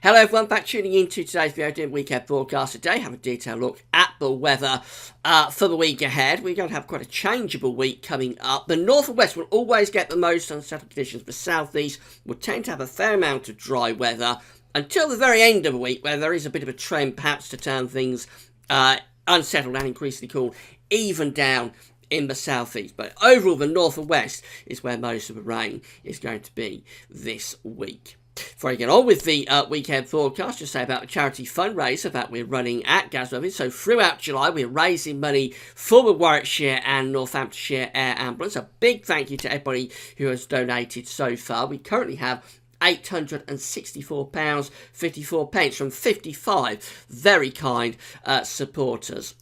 Hello everyone, back tuning into today's video doing weekend forecast today. Have a detailed look at the weather for the week ahead. We're going to have quite a changeable week coming up. The north and west will always get the most unsettled conditions. The southeast will tend to have a fair amount of dry weather until the very end of the week, where there is a bit of a trend perhaps to turn things unsettled and increasingly cool even down in the southeast. But overall, the north and west is where most of the rain is going to be this week. Before I get on with the weekend forecast, just say about the charity fundraiser that we're running at Gazworthy. So throughout July, we're raising money for the Warwickshire and Northamptonshire Air Ambulance. A big thank you to everybody who has donated so far. We currently have £864.54 from 55 very kind supporters.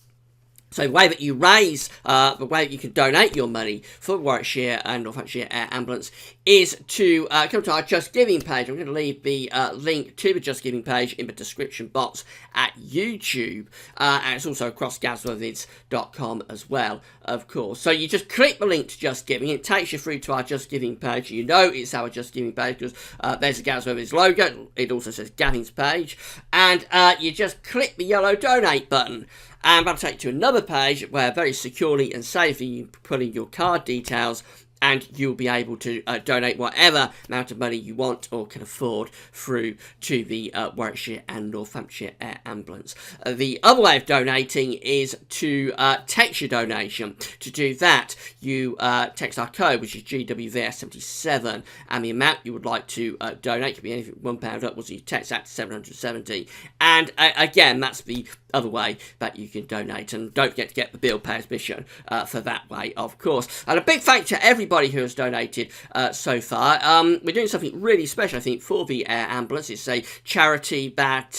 So the way that you raise, the way that you can donate your money for Warwickshire and Northamptonshire Air Ambulance is to come to our Just Giving page. I'm going to leave the link to the Just Giving page in the description box at YouTube. And it's also across gazworthies.com as well, of course. So you just click the link to Just Giving. It takes you through to our Just Giving page. You know it's our Just Giving page because there's a Gazworthies logo. It also says Gavin's page. And you just click the yellow donate button. And that'll take you to another page where very securely and safely you put in your card details and you'll be able to donate whatever amount of money you want or can afford through to the Warwickshire and Northamptonshire Air Ambulance. The other way of donating is to text your donation. To do that, you text our code, which is GWVS77, and the amount you would like to donate could be anything from £1 upwards. You text that to 770. And again, that's the other way that you can donate. And don't forget to get the bill payer's mission for that way, of course. And a big thank you to everybody who has donated so far. We're doing something really special, I think, for the Air Ambulance. It's a charity that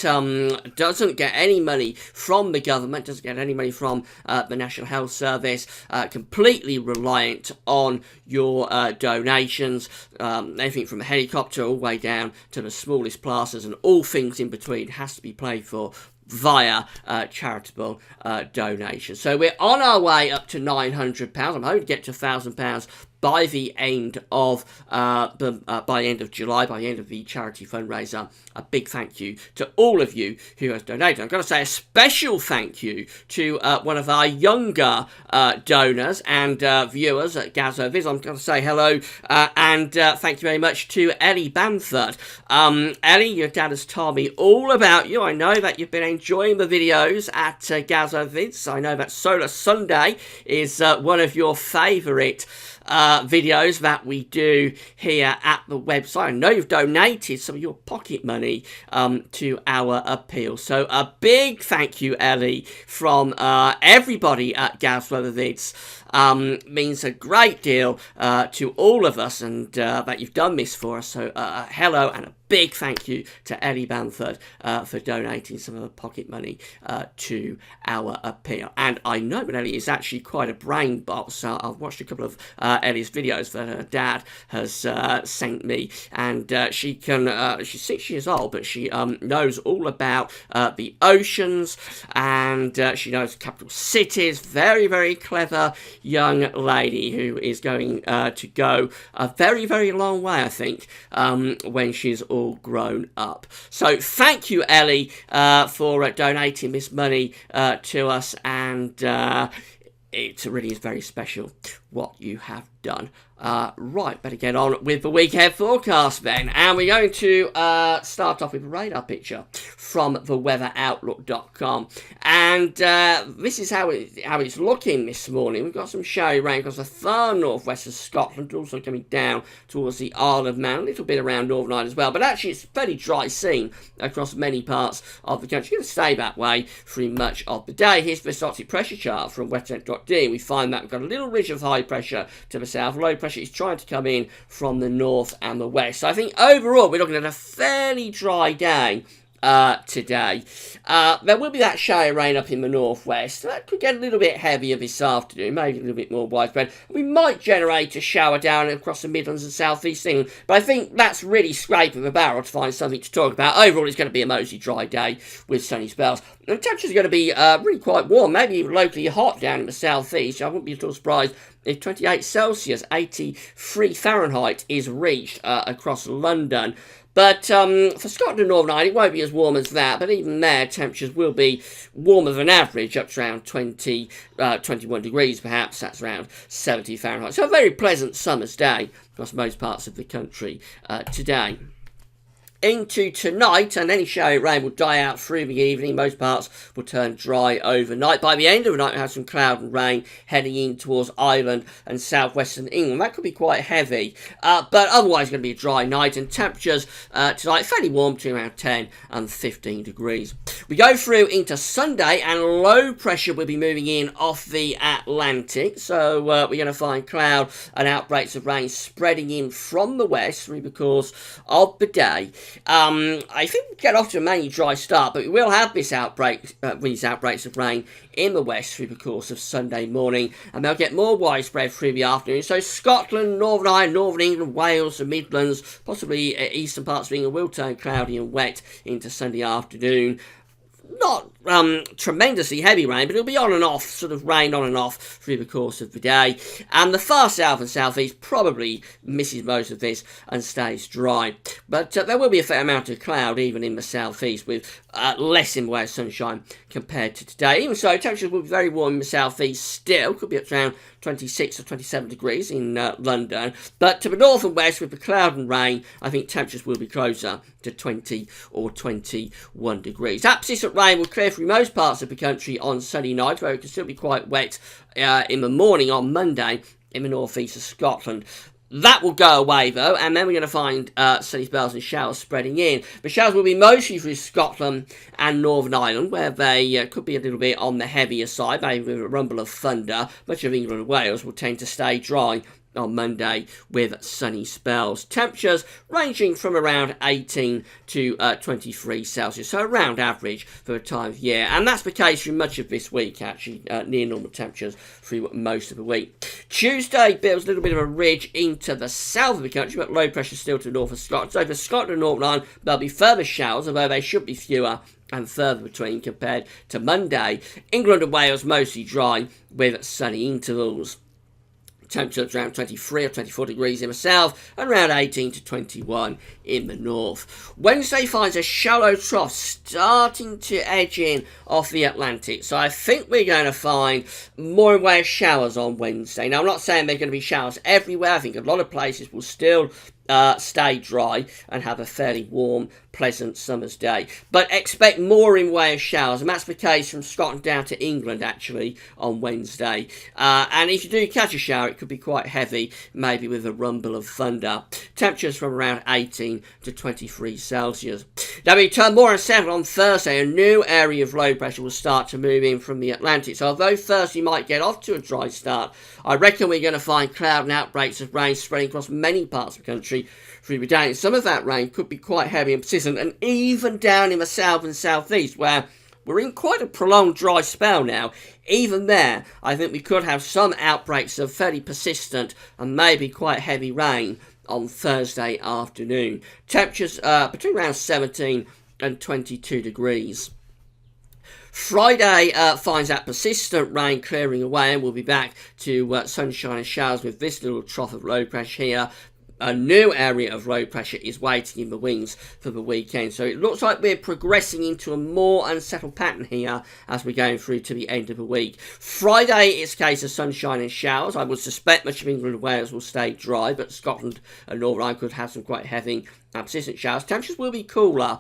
doesn't get any money from the government, doesn't get any money from the National Health Service, completely reliant on your donations, anything from a helicopter all the way down to the smallest plasters and all things in between has to be paid for via charitable donations. So we're on our way up to £900. I'm hoping to get to £1,000 by the end of by the end of July, by the end of the charity fundraiser. A big thank you to all of you who has donated. I've got to say a special thank you to one of our younger donors and viewers at Gazworthies. I'm going to say hello and thank you very much to Ellie Bamford. Ellie, your dad has told me all about you. I know that you've been enjoying the videos at Gazworthies. I know that Solar Sunday is one of your favourite videos that we do here at the website. I know you've donated some of your pocket money to our appeal. So a big thank you, Ellie, from everybody at Gazworthies. Means a great deal to all of us, and that you've done this for us. So hello and a big thank you to Ellie Bamford for donating some of her pocket money to our appeal. And I know that Ellie is actually quite a brain box. I've watched a couple of Ellie's videos that her dad has sent me, and she can. She's 6 years old, but she knows all about the oceans, and she knows capital cities. Very, very clever young lady who is going to go a very, very long way, I think, when she's all grown up. So thank you, Ellie, for donating this money to us, and it really is very special what you have done. Right, better get on with the weekend forecast then. And we're going to start off with a radar picture from theweatheroutlook.com. And this is how it's looking this morning. We've got some showy rain across the far northwest of Scotland, also coming down towards the Isle of Man, a little bit around Northern Ireland as well. But actually, it's a fairly dry scene across many parts of the country. It's going to stay that way through much of the day. Here's the Stochastic pressure chart from wetnet.de. We find that we've got a little ridge of high pressure to the south. Low pressure is trying to come in from the north and the west. So I think overall we're looking at a fairly dry day today. There will be that shower rain up in the northwest. That could get a little bit heavier this afternoon, maybe a little bit more widespread. We might generate a shower down across the Midlands and South East England, but I think that's really scraping the barrel to find something to talk about. Overall, it's going to be a mostly dry day with sunny spells. The temperatures are going to be really quite warm, maybe even locally hot down in the South East. I wouldn't be at all surprised if 28 Celsius, 83 Fahrenheit is reached across London. But for Scotland and Northern Ireland, it won't be as warm as that, but even there, temperatures will be warmer than average, up to around 21 degrees perhaps. That's around 70 Fahrenheit. So a very pleasant summer's day across most parts of the country today. Into tonight, and any showery rain will die out through the evening. Most parts will turn dry overnight. By the end of the night, we'll have some cloud and rain heading in towards Ireland and southwestern England. That could be quite heavy, but otherwise going to be a dry night, and temperatures tonight fairly warm, between around 10 and 15 degrees. We go through into Sunday, and low pressure will be moving in off the Atlantic, so we're going to find cloud and outbreaks of rain spreading in from the west through the course of the day. I think we'll get off to a mainly dry start, but we will have these outbreaks of rain in the west through the course of Sunday morning, and they'll get more widespread through the afternoon. So Scotland, Northern Ireland, Northern England, Wales, the Midlands, possibly eastern parts of England will turn cloudy and wet into Sunday afternoon. Not tremendously heavy rain, but it'll be on and off, sort of rain on and off through the course of the day. And the far south and southeast probably misses most of this and stays dry. But there will be a fair amount of cloud even in the southeast, with less in the way of sunshine compared to today. Even so, temperatures will be very warm in the southeast still. Could be up to around 26 or 27 degrees in London. But to the north and west, with the cloud and rain, I think temperatures will be closer to 20 or 21 degrees. That persistent rain will clear through most parts of the country on sunny night, where it can still be quite wet in the morning on Monday in the northeast of Scotland. That will go away though, and then we're going to find sunny spells and showers spreading in. The showers will be mostly through Scotland and Northern Ireland, where they could be a little bit on the heavier side, maybe with a rumble of thunder. Much of England and Wales will tend to stay dry on Monday with sunny spells. Temperatures ranging from around 18 to 23 Celsius, so around average for the time of year. And that's the case through much of this week, actually, near normal temperatures through most of the week. Tuesday builds a little bit of a ridge into the south of the country, but low pressure still to the north of Scotland. So for Scotland and Northern Ireland, there'll be further showers, although they should be fewer and further between compared to Monday. England and Wales mostly dry with sunny intervals. Temperatures around 23 or 24 degrees in the south and around 18 to 21 in the north. Wednesday finds a shallow trough starting to edge in off the Atlantic. So I think we're going to find more in way of showers on Wednesday. Now, I'm not saying they're going to be showers everywhere. I think a lot of places will still stay dry and have a fairly warm, pleasant summer's day. But expect more in way of showers, and that's the case from Scotland down to England, actually, on Wednesday. And if you do catch a shower, it could be quite heavy, maybe with a rumble of thunder. Temperatures from around 18 to 23 Celsius. Now, we turn more unsettled on Thursday. A new area of low pressure will start to move in from the Atlantic. So although Thursday might get off to a dry start, I reckon we're going to find cloud and outbreaks of rain spreading across many parts of the country through the day. And some of that rain could be quite heavy and persistent, and even down in the south and southeast, where we're in quite a prolonged dry spell now. Even there, I think we could have some outbreaks of fairly persistent and maybe quite heavy rain on Thursday afternoon. Temperatures between around 17 and 22 degrees. Friday finds that persistent rain clearing away, and we'll be back to sunshine and showers with this little trough of low pressure here. A new area of low pressure is waiting in the wings for the weekend. So it looks like we're progressing into a more unsettled pattern here as we're going through to the end of the week. Friday, it's a case of sunshine and showers. I would suspect much of England and Wales will stay dry, but Scotland and Northern Ireland could have some quite heavy persistent showers. Temperatures will be cooler,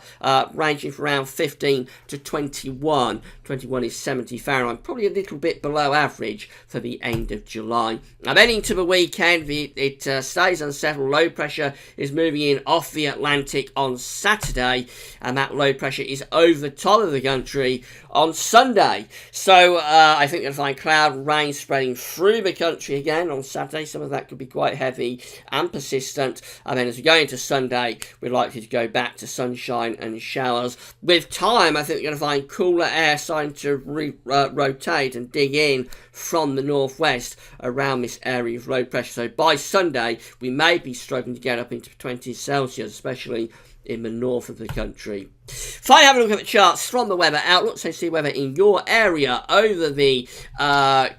ranging from around 15 to 21. 21 is 70 Fahrenheit, probably a little bit below average for the end of July. Now then into the weekend, it stays unsettled. Low pressure is moving in off the Atlantic on Saturday, and that low pressure is over the top of the country on Sunday. So I think you'll find cloud and rain spreading through the country again on Saturday. Some of that could be quite heavy and persistent. And then as we go into Sunday, we're likely to go back to sunshine and showers. With time, I think you're going to find cooler air starting to rotate and dig in from the northwest around this area of low pressure. So by Sunday, we may be struggling to get up into 20 Celsius, especially in the north of the country. Finally, have a look at the charts from the weather outlook, so see weather in your area over the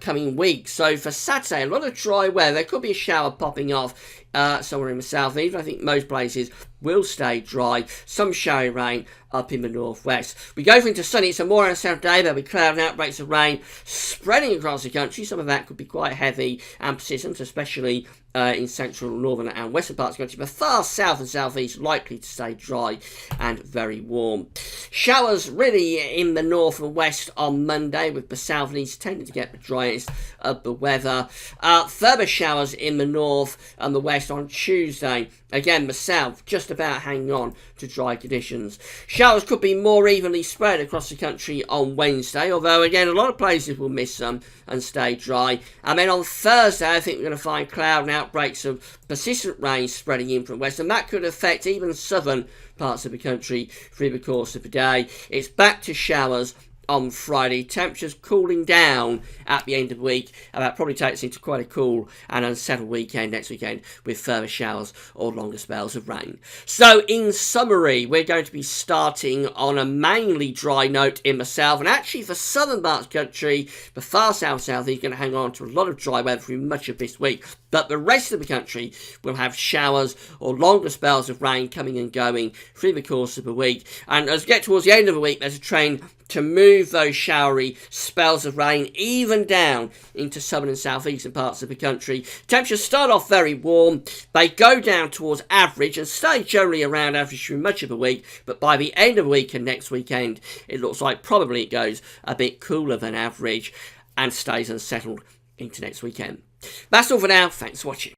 coming week. So for Saturday, a lot of dry weather. There could be a shower popping off somewhere in the southeast. I think most places will stay dry. Some showery rain up in the northwest. We go into sunny. It's a more unsettled day. There'll be cloud and outbreaks of rain spreading across the country. Some of that could be quite heavy and persistent, especially in central, northern and western parts of the country, but far south and southeast likely to stay dry and very warm. Showers really in the north and west on Monday, with the south and east tending to get the driest of the weather. Further showers in the north and the west on Tuesday. Again, the south just about hanging on to dry conditions. Showers could be more evenly spread across the country on Wednesday, although again a lot of places will miss some and stay dry. And then on Thursday I think we're going to find cloud and outbreaks of persistent rain spreading in from west, and that could affect even southern parts of the country through the course of the day. It's back to showers on Friday. Temperatures cooling down at the end of the week, and that probably takes us into quite a cool and unsettled weekend next weekend with further showers or longer spells of rain. So in summary, we're going to be starting on a mainly dry note in the south, and actually for southern parts of the country, the far south is going to hang on to a lot of dry weather through much of this week, but the rest of the country will have showers or longer spells of rain coming and going through the course of the week. And as we get towards the end of the week, there's a trend to move those showery spells of rain even down into southern and southeastern parts of the country. Temperatures start off very warm, they go down towards average and stay generally around average through much of the week, but by the end of the week and next weekend it looks like probably it goes a bit cooler than average and stays unsettled into next weekend. That's all for now. Thanks for watching.